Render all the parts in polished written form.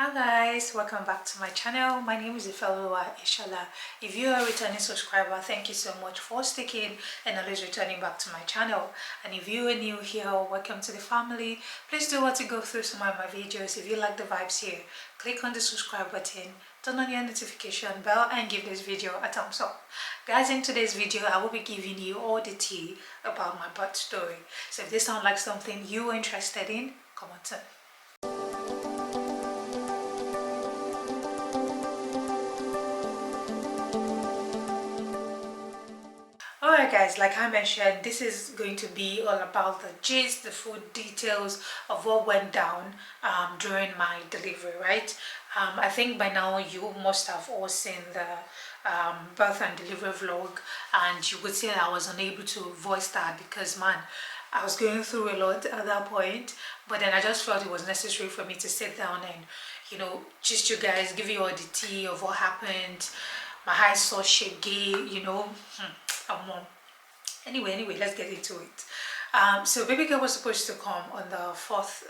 Hi guys, welcome back to my channel. My name is Ifeoluwa Ishola. If you are a returning subscriber, thank you so much for sticking and always returning back to my channel. And if you are new here, welcome to the family. Please do want to go through some of my videos. If you like the vibes here, click on the subscribe button, turn on your notification bell and give this video a thumbs up. Guys, in today's video, I will be giving you all the tea about my birth story. So if this sounds like something you are interested in, comment on. Alright guys, like I mentioned, this is going to be all about the gist, the full details of what went down during my delivery, right? I think by now you must have all seen the birth and delivery vlog, and you would see that I was unable to voice that because man, I was going through a lot at that point. But then I just felt it was necessary for me to sit down and, just you guys, give you all the tea of what happened. My eyes saw shaky. Anyway, let's get into it. So baby girl was supposed to come on the 4th,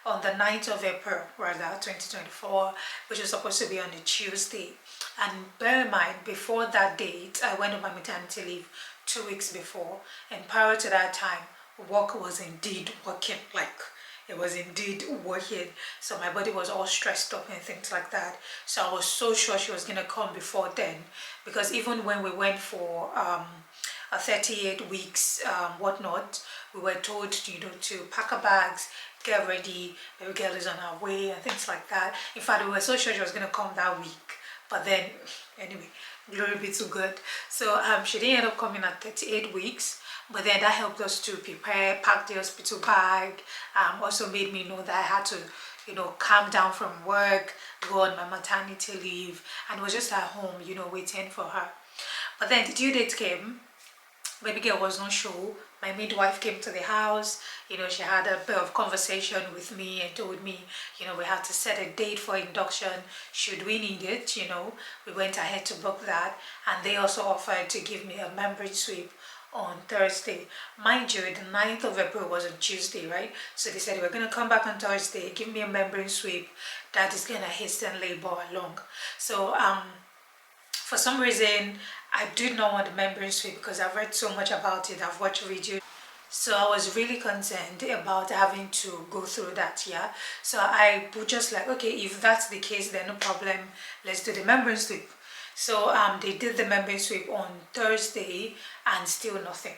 on the 9th of April, rather, 2024, which was supposed to be on a Tuesday. And bear in mind, before that date, I went on my maternity leave 2 weeks before, and prior to that time, work was indeed working, like it was indeed working. So my body was all stressed up and things like that. So I was so sure she was gonna come before then, because even when we went for a 38 weeks whatnot, we were told to pack our bags, get ready, baby girl is on her way and things like that. In fact, we were so sure she was gonna come that week, but then anyway, glory be to God. So she didn't end up coming at 38 weeks. But then that helped us to prepare, pack the hospital bag, also made me know that I had to, calm down from work, go on my maternity leave, and was just at home, waiting for her. But then the due date came, baby girl was not sure. My midwife came to the house, she had a bit of conversation with me and told me, we had to set a date for induction should we need it, We went ahead to book that, and they also offered to give me a membrane sweep on Thursday. Mind you, the 9th of April was on Tuesday, right? So they said we're going to come back on Thursday, give me a membrane sweep that is going to hasten labor along. So for some reason, I did not want the membrane sweep because I've read so much about it, I've watched videos. So I was really concerned about having to go through that, yeah. So I was just like, okay, if that's the case, then no problem, let's do the membrane sweep. So they did the membrane sweep on Thursday and still nothing.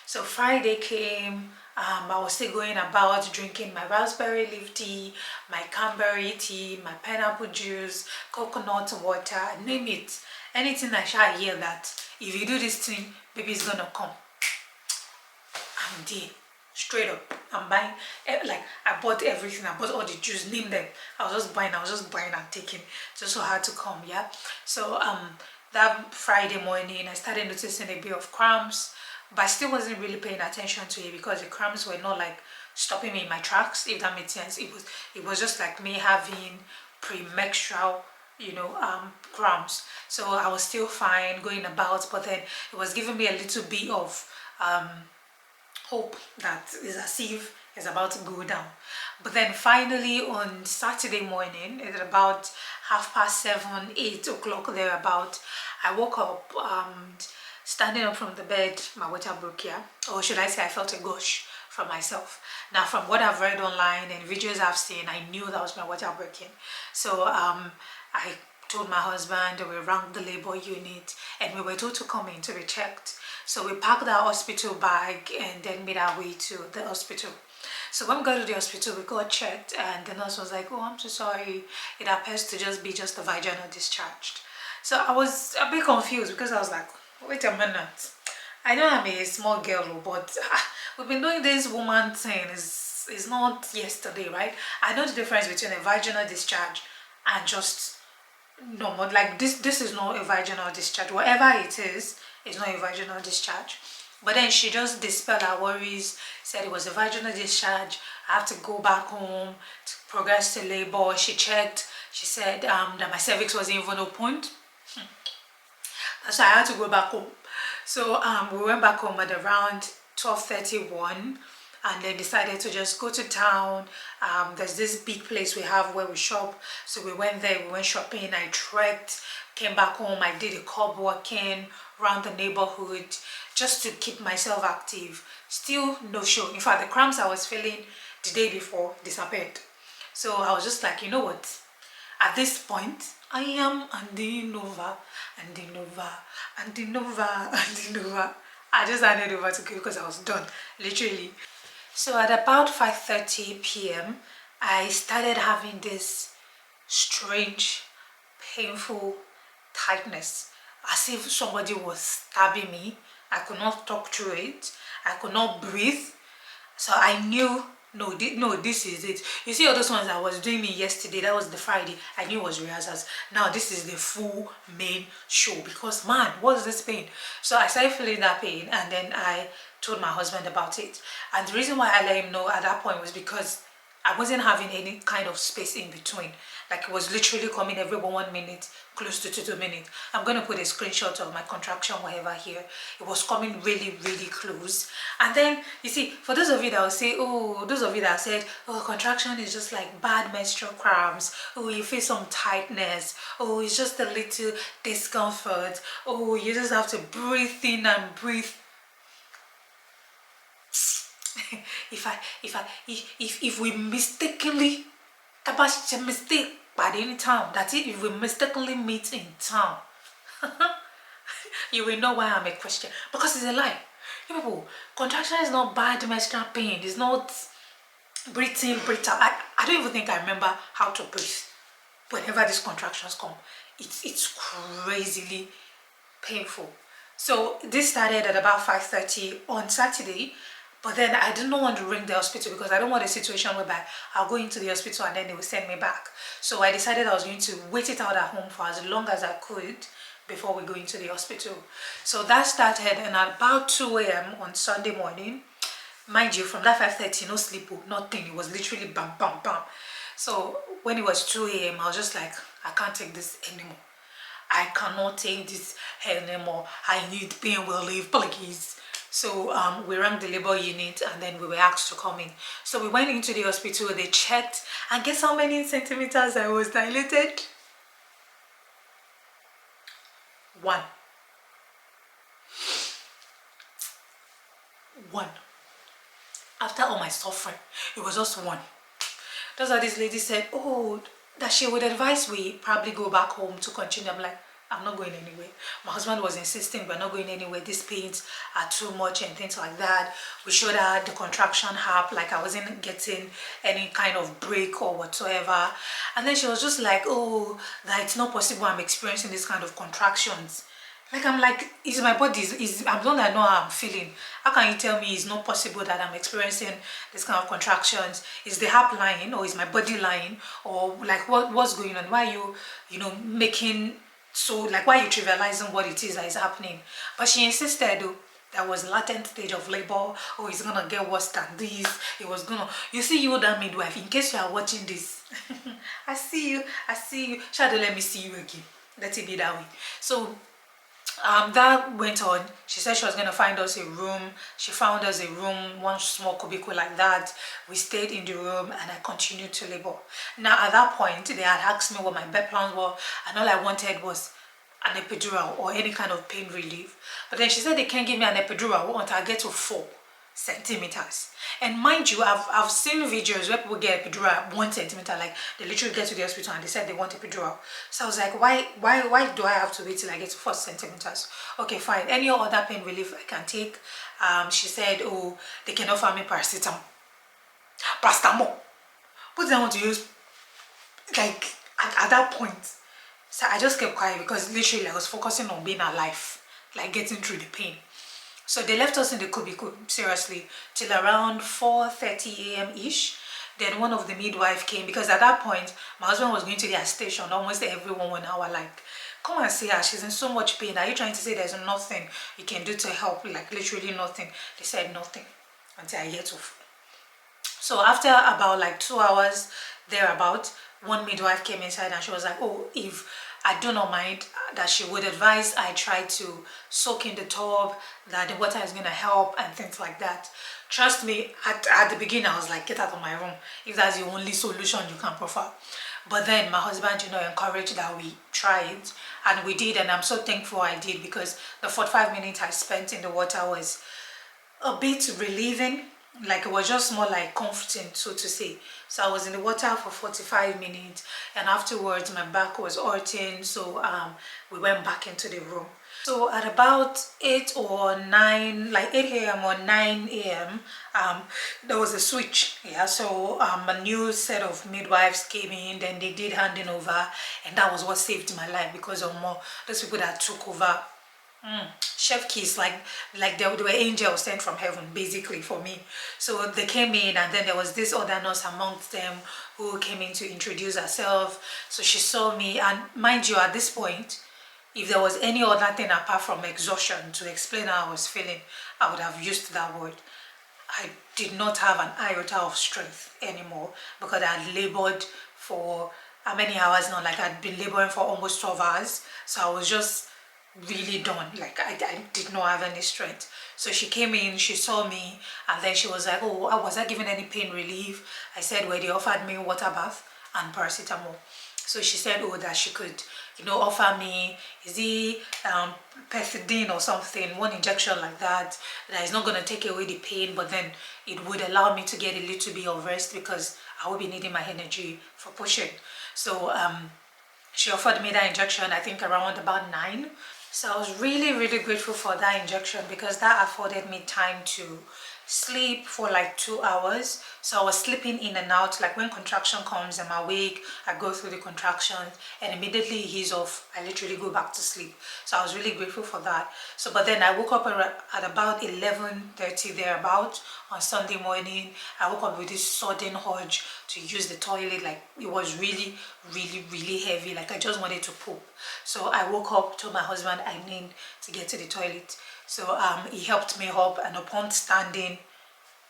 So Friday came, I was still going about drinking my raspberry leaf tea, my cranberry tea, my pineapple juice, coconut water, name it. Anything I shall hear that if you do this thing, baby's gonna come. I'm there. Straight up, I'm buying, like I bought everything, I bought all the juice, name them. I was just buying and taking, just so hard to come, yeah. So that Friday morning I started noticing a bit of cramps, but I still wasn't really paying attention to it because the cramps were not like stopping me in my tracks, if that makes sense. It was just like me having premenstrual cramps. So I was still fine going about, but then it was giving me a little bit of hope that is as if it's about to go down. But then finally on Saturday morning at about 7:30, 8 o'clock thereabout, I woke up, standing up from the bed, my water broke, here, or should I say I felt a gush from myself. Now from what I've read online and videos I've seen, I knew that was my water breaking. So I told my husband, we rang the labor unit and we were told to come in to be checked. So we packed our hospital bag and then made our way to the hospital. So when we got to the hospital, we got checked and the nurse was like, oh, I'm so sorry, it appears to just be a vaginal discharge. So I was a bit confused because I was like, wait a minute, I know I'm a small girl, but we've been doing this woman thing, is not yesterday, right? I know the difference between a vaginal discharge and just normal, like this is not a vaginal discharge. Whatever it is not a vaginal discharge. But then she just dispelled her worries, said it was a vaginal discharge. I have to go back home to progress to labor. She checked, she said that my cervix wasn't even opened. So I had to go back home. So we went back home at around 12:31. and then decided to just go to town. There's this big place we have where we shop, so we went there, we went shopping, I trekked, came back home, I did a curb walking around the neighborhood just to keep myself active. Still no show. In fact, the cramps I was feeling the day before disappeared. So I was just like, you know what, at this point I am handing over, handing over, handing over, handing over. I just handed over to K because I was done, literally. So at about 5:30 p.m. I started having this strange, painful tightness, as if somebody was stabbing me. I could not talk through it. I could not breathe. So I knew, no, this is it. You see all those ones I was doing me yesterday, that was the Friday, I knew it was rehearsals. Now this is the full main show, because man, what's this pain? So I started feeling that pain, and then I told my husband about it. And the reason why I let him know at that point was because I wasn't having any kind of space in between. Like, it was literally coming every 1 minute, close to 2 minutes. I'm going to put a screenshot of my contraction, whatever, here. It was coming really, really close. And then, you see, for those of you that will say, oh, those of you that said, oh, contraction is just like bad menstrual cramps. Oh, you feel some tightness. Oh, it's just a little discomfort. Oh, you just have to breathe in and breathe. If we mistakenly, that's a mistake by any time, that's it, if we mistakenly meet in town, you will know why I'm a Christian, because it's a lie. You people, contraction is not bad menstrual pain, it's not breathe in, breathe out. I don't even think I remember how to breathe whenever these contractions come. It's crazily painful. So this started at about 5:30 on Saturday. But then I didn't want to ring the hospital because I don't want a situation whereby I'll go into the hospital and then they will send me back. So I decided I was going to wait it out at home for as long as I could before we go into the hospital. So that started, and at about 2 a.m. on Sunday morning, mind you, from that 5:30, no sleep, nothing. It was literally bam, bam, bam. So when it was 2 a.m., I was just like, I can't take this anymore. I cannot take this anymore. I need pain relief, please. So we rang the labor unit, and then we were asked to come in. So we went into the hospital, they checked, and guess how many centimeters I was dilated? 1. 1. After all my suffering, it was just 1. That's why this lady said, oh, that she would advise we probably go back home to continue. I'm like, I'm not going anywhere. My husband was insisting we're not going anywhere. These pains are too much and things like that. We showed her the contraction app, like I wasn't getting any kind of break or whatsoever. And then she was just like, oh, that it's not possible I'm experiencing this kind of contractions. Like, I'm like, is my body, I'm the one that know how I'm feeling. How can you tell me it's not possible that I'm experiencing this kind of contractions? Is the heart lying, or is my body lying? Or like, what's going on? Why are you, making, so like, why are you trivializing what it is that is happening? But she insisted, though, there was latent stage of labor, or it's gonna get worse than this. It was gonna, you see, you, that midwife, in case you are watching this, I see you. Shall let me see you again. Let it be that way. So that went on. She said she was going to find us a room. She found us a room, one small cubicle like that. We stayed in the room, and I continued to labor. Now at that point, they had asked me what my bed plans were, and all I wanted was an epidural or any kind of pain relief. But then she said they can't give me an epidural until I get to 4 centimeters. And mind you, I've seen videos where people get epidural at 1 centimeter, like they literally get to the hospital and they said they want epidural. So I was like, why do I have to wait till I get to 4 centimeters? Okay, fine. Any other pain relief I can take? She said, oh, they can offer me paracetamol. What did I want to use? Like at that point, so I just kept quiet because literally I was focusing on being alive, like getting through the pain. So they left us in the cubicle, seriously, till around 4:30 a.m. ish. Then one of the midwife came, because at that point my husband was going to their station almost every 1 hour, like, come and see her, she's in so much pain. Are you trying to say there's nothing you can do to help? Like, literally nothing. They said nothing until I get to. So after about like 2 hours thereabout, one midwife came inside and she was like, oh, if I do not mind, that she would advise I try to soak in the tub, that the water is going to help and things like that. Trust me, at the beginning I was like, get out of my room if that's the only solution you can prefer. But then my husband, encouraged that we try it, and we did, and I'm so thankful I did, because the 45 minutes I spent in the water was a bit relieving. Like, it was just more like comforting, so to say. So I was in the water for 45 minutes, and afterwards my back was hurting, so we went back into the room. So at about 8 or 9, like 8 a.m. or 9 a.m., there was a switch. Yeah, so a new set of midwives came in, then they did handing over, and that was what saved my life, because of more those people that took over. Chef keys, like they were angels sent from heaven, basically, for me. So they came in, and then there was this other nurse amongst them who came in to introduce herself. So she saw me, and mind you, at this point, if there was any other thing apart from exhaustion to explain how I was feeling, I would have used that word. I did not have an iota of strength anymore, because I had labored for how many hours now? Like, I'd been laboring for almost 12 hours. So I was just really done. Like, I did not have any strength. So she came in, she saw me, and then she was like, oh, was I given any pain relief? I said, well, they offered me water bath and paracetamol. So she said, oh, that she could, offer me, is it pethidine or something, one injection like that, that is not going to take away the pain, but then it would allow me to get a little bit of rest, because I will be needing my energy for pushing. So she offered me that injection, I think around about 9. So I was really, really grateful for that injection, because that afforded me time to sleep for like 2 hours. So I was sleeping in and out. Like, when contraction comes, I'm awake, I go through the contractions, and immediately it ease off, I literally go back to sleep. So I was really grateful for that. So, but then I woke up at about 11:30 thereabout on Sunday morning. I woke up with this sudden urge to use the toilet. Like, it was really, really, really heavy. Like, I just wanted to poop. So I woke up, told my husband I need to get to the toilet. So he helped me up, and upon standing,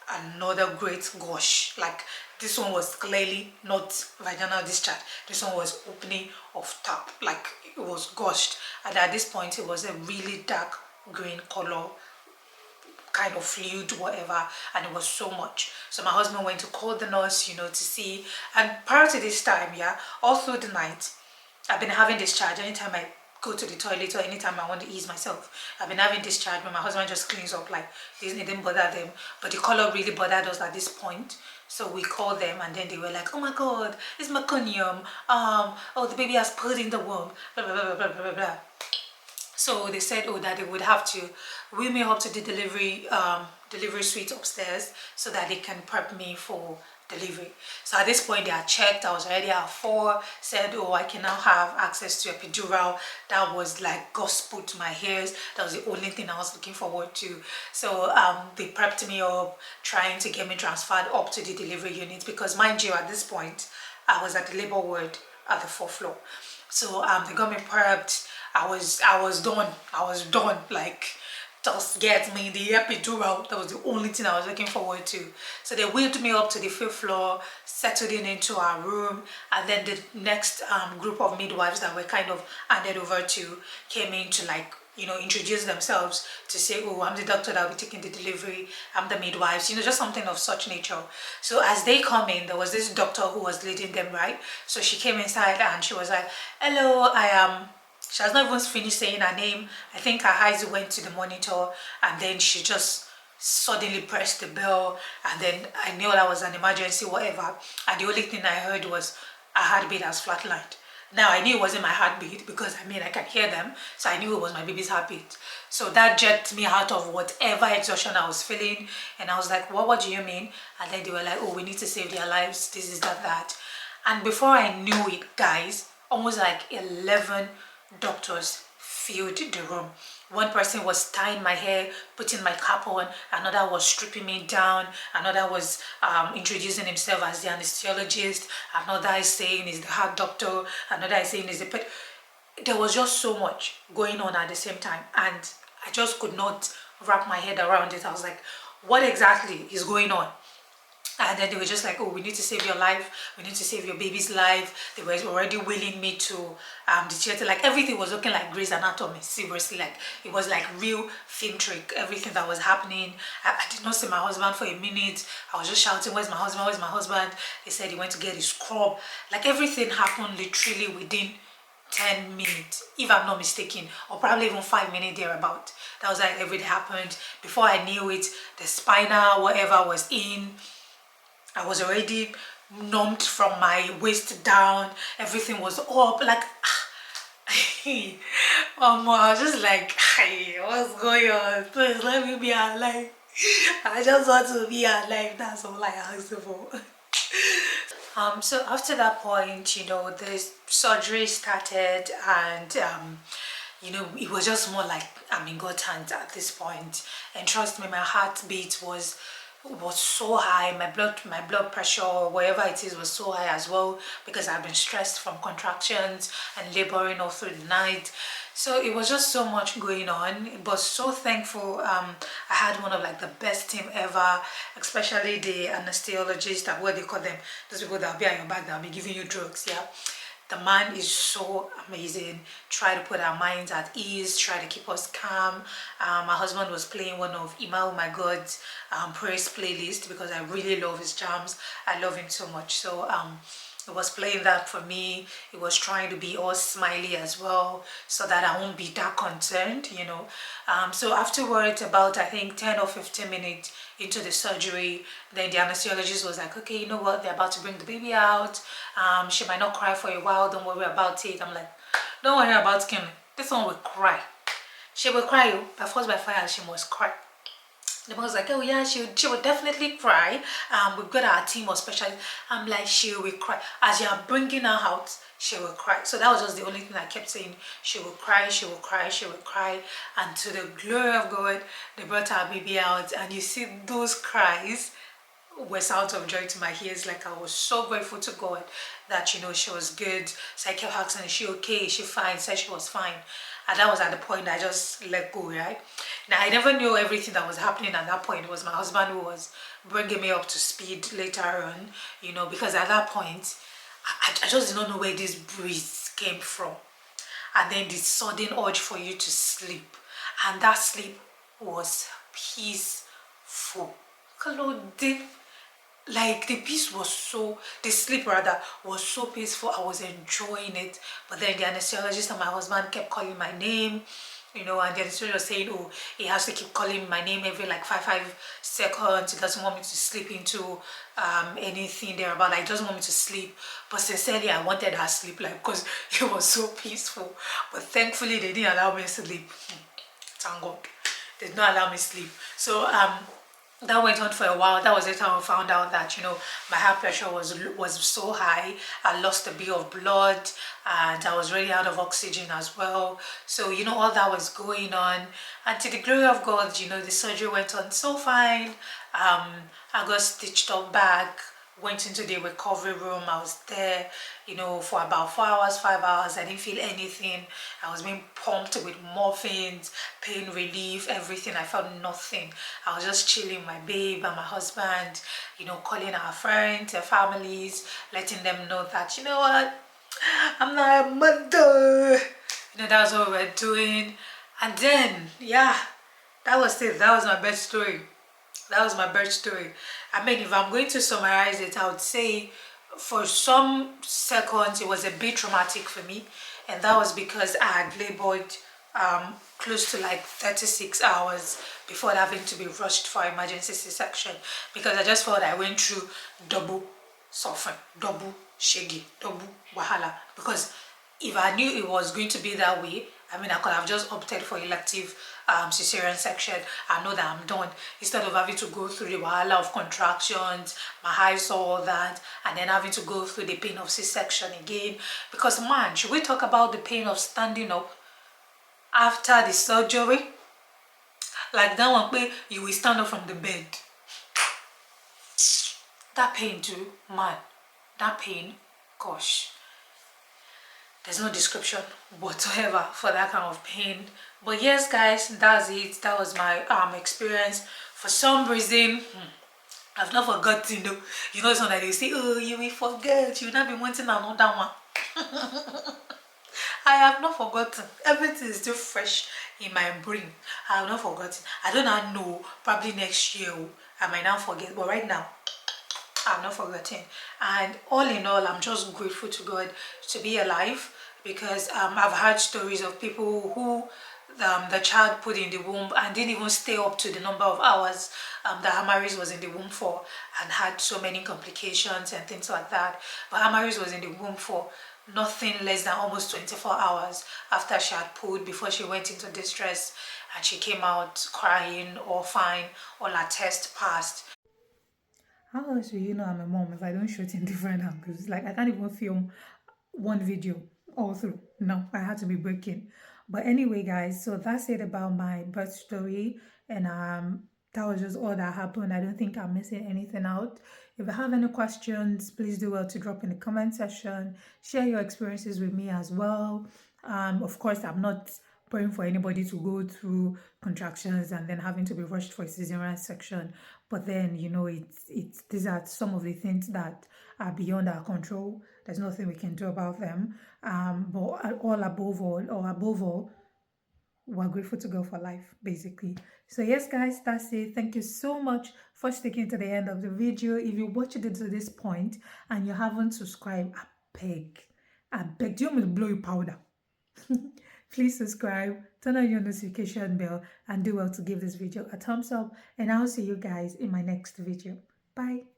another great gush. Like, this one was clearly not vaginal discharge. This one was opening of tap. Like, it was gushed, and at this point it was a really dark green color kind of fluid, whatever, and it was so much. So my husband went to call the nurse, to see. And prior to this time, yeah, all through the night, I've been having discharge. Anytime I go to the toilet, or anytime I want to ease myself, I've been having discharge, but my husband just cleans up. Like, it didn't bother them, but the color really bothered us at this point. So we called them, and then they were like, oh my god, it's meconium, oh, the baby has put in the womb, blah blah blah blah blah blah blah. So they said, oh, that they would have to wheel me up to the delivery suite upstairs, so that they can prep me for delivery. So at this point, they had checked. I was already at 4. Said, oh, I can now have access to a epidural. That was like gospel to my ears. That was the only thing I was looking forward to. So they prepped me up, trying to get me transferred up to the delivery unit, because, mind you, at this point I was at the labor ward at the 4th floor. So they got me prepped. I was done. I was done. Like, just get me the epidural. That was the only thing I was looking forward to. So they wheeled me up to the 5th floor, settled in into our room, and then the next group of midwives that were kind of handed over to came in to, like, introduce themselves, to say, oh, I'm the doctor that will be taking the delivery, I'm the midwives, just something of such nature. So as they come in, there was this doctor who was leading them, right? So she came inside, and she was like, hello, I am... She has not even finished saying her name. I think her eyes went to the monitor, and then she just suddenly pressed the bell, and then I knew that was an emergency, whatever. And the only thing I heard was her heartbeat has flatlined. Now, I knew it wasn't my heartbeat, because I can hear them, so I knew it was my baby's heartbeat. So that jerked me out of whatever exhaustion I was feeling, and I was like, what do you mean? And then they were like, oh, we need to save their lives, this is that. And before I knew it, guys, almost like 11 doctors filled the room. One person was tying my hair, putting my cap on, another was stripping me down, another was introducing himself as the anesthesiologist, another is saying is the heart doctor, another is saying is the pet. There was just so much going on at the same time, and I just could not wrap my head around it. I was like, what exactly is going on? And then they were just like, oh, we need to save your life, we need to save your baby's life. They were already wheeling me to the theater. Like everything was looking like Grey's Anatomy. Seriously, like it was like real film trick. Everything that was happening. I did not see my husband for a minute. I was just shouting, where's my husband, where's my husband? He said he went to get his scrub. Like everything happened literally within 10 minutes, if I'm not mistaken, or probably even 5 minutes thereabout. That was like everything happened. Before I knew it, the spinal whatever was in. I was already numbed from my waist down. Everything was up. Like, I was just like, hey, what's going on? Please let me be alive. I just want to be alive. That's all I asked for. So after that point, you know, the surgery started, and you know, it was just more like I'm in God's hands at this point. And trust me, my heartbeat was so high. My blood pressure, whatever it is, was so high as well, because I've been stressed from contractions and laboring all through the night. So it was just so much going on, but so thankful. I had one of like the best team ever, especially the anesthesiologist, and what they call them, those people that will be at your back, that will be giving you drugs. Yeah, the man is so amazing. Try to put our minds at ease, try to keep us calm. My husband was playing one of Ima Oh My God's praise playlist, because I really love his jams. I love him so much. So it was playing that for me. It was trying to be all smiley as well, so that I won't be that concerned, you know. So afterwards, about I think 10 or 15 minutes into the surgery, then the anesthesiologist was like, okay, you know what, they're about to bring the baby out. She might not cry for a while, don't worry about it. I'm like, don't worry about Kim, this one will cry. She will cry, by force by fire, she must cry. The mom was like, oh yeah, she would definitely cry. We've got our team of specialists. I'm like, she will cry. As you are bringing her out, she will cry. So that was just the only thing I kept saying. She will cry, she will cry, she will cry. And to the glory of God, they brought our baby out. And you see those cries were sounds of joy to my ears. Like, I was so grateful to God that, you know, she was good. So I kept asking, is she okay, is she fine? Said she was fine. And that was at the point I just let go, right? Now, I never knew everything that was happening at that point. It was my husband who was bringing me up to speed later on, you know, because at that point, I just did not know where this breeze came from. And then this sudden urge for you to sleep. And that sleep was peaceful. Like the peace was so, the sleep rather was so peaceful. I was enjoying it. But then the anesthesiologist and my husband kept calling my name, you know, and the anesthesiologist was saying, oh, he has to keep calling my name every like 5 seconds. He doesn't want me to slip into anything there about, like, doesn't want me to sleep. But sincerely, I wanted her sleep, like, because it was so peaceful. But thankfully, they didn't allow me to sleep. Thank God, they did not allow me to sleep. So that went on for a while. That was the time I found out that, you know, my heart pressure was so high. I lost a bit of blood, and I was really out of oxygen as well. So, you know, all that was going on. And to the glory of God, you know, the surgery went on so fine. I got stitched up back, went into the recovery room. I was there, you know, for about 4 hours, 5 hours. I didn't feel anything. I was being pumped with morphines, pain relief, everything. I felt nothing. I was just chilling with my babe and my husband, you know, calling our friends, their families, letting them know that, you know what, I'm not a mother. You know, that was what we were doing. And then, yeah, that was it. That was my birth story. That was my birth story. I mean, if I'm going to summarize it, I would say for some seconds it was a bit traumatic for me, and that was because I had labored close to like 36 hours before having to be rushed for emergency C-section, because I just felt I went through double suffering, double shaggy, double wahala. Because if I knew it was going to be that way, I mean, I could have just opted for elective cesarean section. I know that I'm done, instead of having to go through the wahala of contractions, my hives, all that, and then having to go through the pain of C-section again. Because man, should we talk about the pain of standing up after the surgery? Like that one where you will stand up from the bed. That pain too, man. That pain, gosh. There's no description whatsoever for that kind of pain. But yes, guys, that's it. That was my experience. For some reason, I've not forgotten, though. You know, sometimes they say, oh, you will forget, you'll not be wanting another one. I have not forgotten. Everything is still fresh in my brain. I have not forgotten. I do not know. Probably next year I might not forget. But right now, I'm not forgetting. And all in all, I'm just grateful to God to be alive because I've heard stories of people who the child put in the womb and didn't even stay up to the number of hours that Amaris was in the womb for and had so many complications and things like that. But Amaris was in the womb for nothing less than almost 24 hours after she had pulled before she went into distress and she came out crying or fine or her test passed. How else will you know I'm a mom if I don't shoot in different angles? Like I can't even film one video all through. No, I had to be breaking. But anyway, guys, so that's it about my birth story, and that was just all that happened. I don't think I'm missing anything out. If you have any questions, please do well to drop in the comment section. Share your experiences with me as well. Of course, I'm not praying for anybody to go through contractions and then having to be rushed for a cesarean section. But then, it's these are some of the things that are beyond our control. There's nothing we can do about them. But all above all, we're grateful to God for life, basically. So yes, guys, that's it. Thank you so much for sticking to the end of the video. If you watched it to this point and you haven't subscribed, I beg, do you want me to blow you powder? Please subscribe, turn on your notification bell, and do well to give this video a thumbs up. And I'll see you guys in my next video. Bye.